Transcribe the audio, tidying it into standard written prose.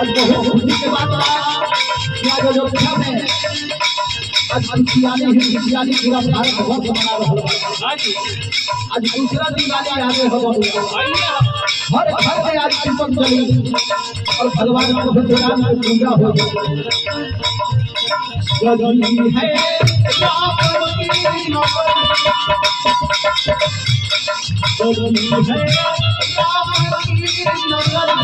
आज बहुत खुशी के बात आज अयोध्या में आज खुशियाली पूरा भारत वर्ष मना रहा है। आज दूसरा दिवाली आगे हो हर घर में आज दीपक जली और भगवान को राम की पूजा हो गई है। खुशियां बना रहा